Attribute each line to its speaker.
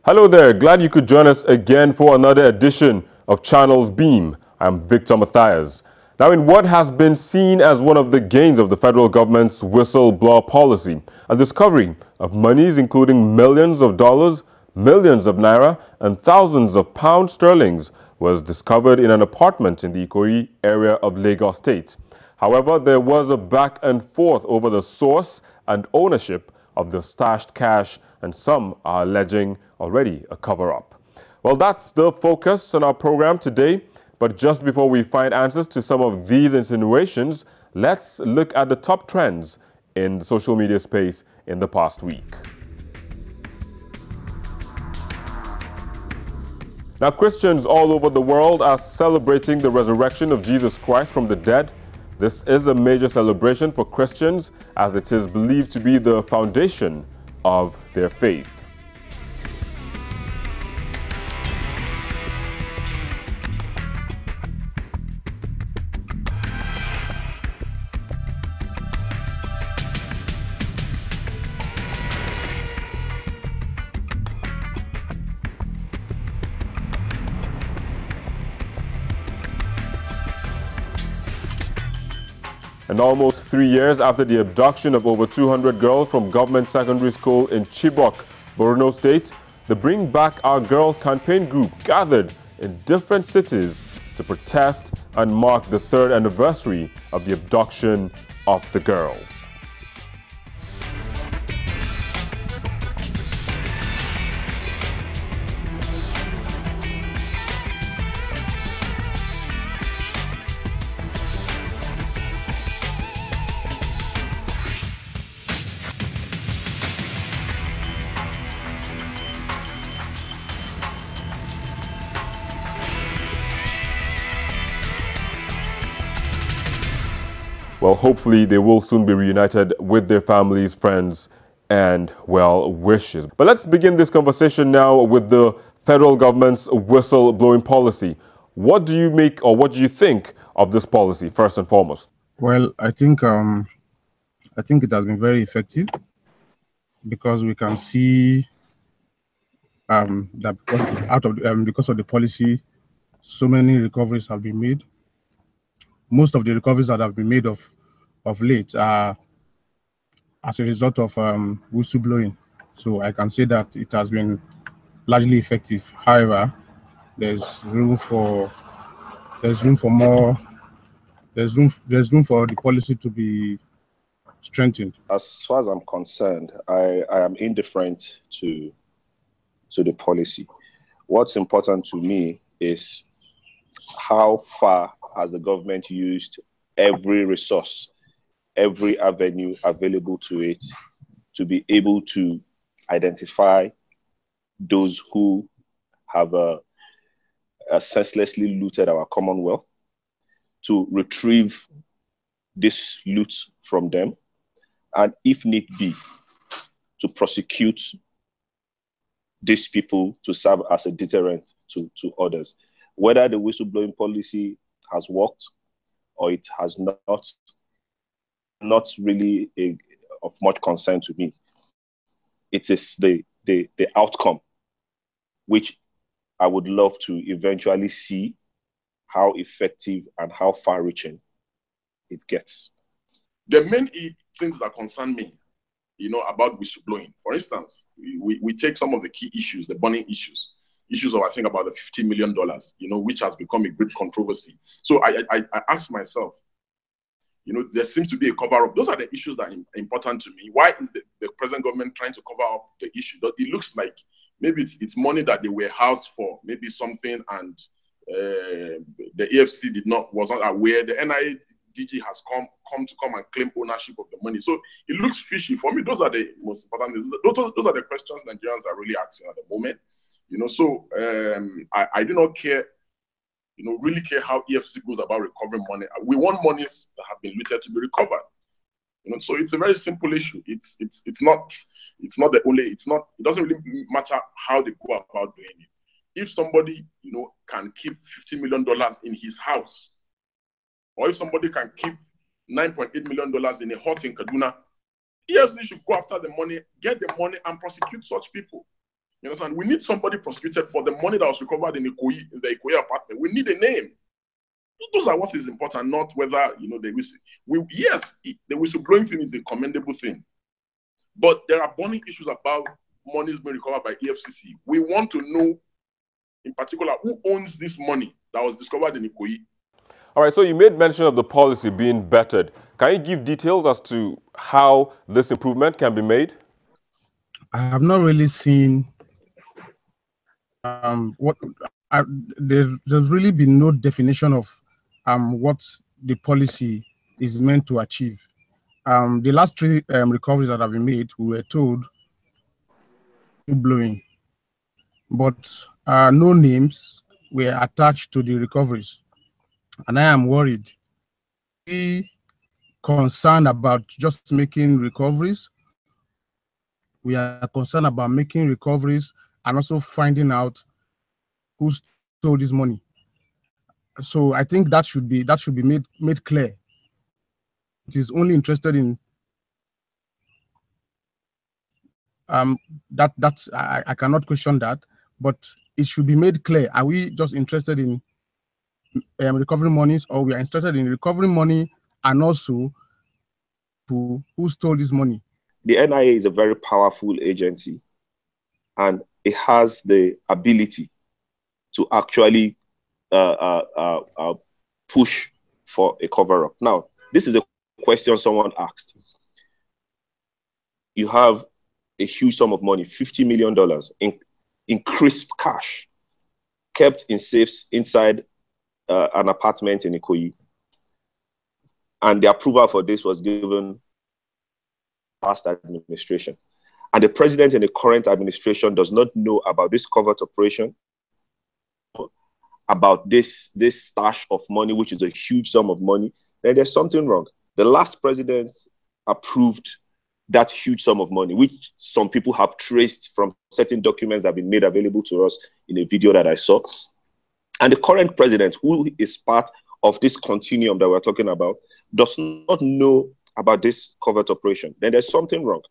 Speaker 1: Hello there, glad you could join us again for another edition of Channels Beam. I'm Victor Matthias. Now, in what has been seen as one of the gains of the federal government's whistleblower policy, a discovery of monies including millions of dollars, millions of naira, and thousands of pound sterlings was discovered in an apartment in the Ikoyi area of Lagos State. However, there was a back and forth over the source and ownership of the stashed cash, and some are alleging already a cover-up. Well, that's the focus on our program today. But just before we find answers to some of these insinuations, let's look at the top trends in the social media space in the past week. Now, Christians all over the world are celebrating the resurrection of Jesus Christ from the dead. This is a major celebration for Christians as it is believed to be the foundation of their faith. And almost 3 years after the abduction of over 200 girls from government secondary school in Chibok, Borno State, the Bring Back Our Girls campaign group gathered in different cities to protest and mark the 3rd anniversary of the abduction of the girls. Well, hopefully they will soon be reunited with their families, friends, and well wishes. But let's begin this conversation now with the federal government's whistleblowing policy. What do you make or what do you think of this policy, first and foremost?
Speaker 2: Well, I think it has been very effective because we can see that because of the policy, so many recoveries have been made. Most of the recoveries that have been made of late are as a result of whistleblowing. So I can say that it has been largely effective. However, there's room for more. There's room for the policy to be strengthened.
Speaker 3: As far as I'm concerned, I am indifferent to the policy. What's important to me is how far has the government used every resource, every avenue available to it to be able to identify those who have senselessly looted our commonwealth, to retrieve this loot from them, and if need be, to prosecute these people to serve as a deterrent to others. Whether the whistleblowing policy has worked or it has not really of much concern to me. It is the outcome which I would love to eventually see how effective and how far-reaching it gets.
Speaker 4: The main things that concern me, about whistleblowing, for instance, we take some of the key issues, the burning issues of, I think, about the $50 million, which has become a great controversy. So I asked myself, there seems to be a cover-up. Those are the issues that are important to me. Why is the present government trying to cover up the issue? It looks like maybe it's money that they were housed for, maybe something, and the EFC was not aware. The NIA DG has come and claim ownership of the money. So it looks fishy. For me, those are the most important. Those are the questions Nigerians are really asking at the moment. So I do not care, really care how EFC goes about recovering money. We want monies that have been looted to be recovered. So it's a very simple issue. It doesn't really matter how they go about doing it. If somebody, can keep $50 million in his house, or if somebody can keep $9.8 million in a hut in Kaduna, EFC should go after the money, get the money, and prosecute such people. You understand? We need somebody prosecuted for the money that was recovered in the Ikoyi apartment. We need a name. Those are what is important, not whether, you know, yes, the whistleblowing thing is a commendable thing. But there are burning issues about monies being recovered by EFCC. We want to know, in particular, who owns this money that was discovered in Ikoyi.
Speaker 1: All right, so you made mention of the policy being bettered. Can you give details as to how this improvement can be made?
Speaker 2: I have not really seen there's really been no definition of what the policy is meant to achieve. The last three recoveries that have been made, we were told blowing, but no names were attached to the recoveries, and I am worried. We concerned about just making recoveries. We are concerned about making recoveries and also finding out who stole this money. So I think that should be made clear. It is only interested in I cannot question that, but it should be made clear. Are we just interested in recovering monies, or we are interested in recovering money and also who stole this money?
Speaker 3: The NIA is a very powerful agency, and it has the ability to actually push for a cover-up. Now, this is a question someone asked. You have a huge sum of money, $50 million in crisp cash, kept in safes inside an apartment in Ikoyi. And the approval for this was given past administration. And the president in the current administration does not know about this covert operation, about this stash of money, which is a huge sum of money. Then there's something wrong. The last president approved that huge sum of money, which some people have traced from certain documents that have been made available to us in a video that I saw. And the current president, who is part of this continuum that we're talking about, does not know about this covert operation. Then there's something wrong.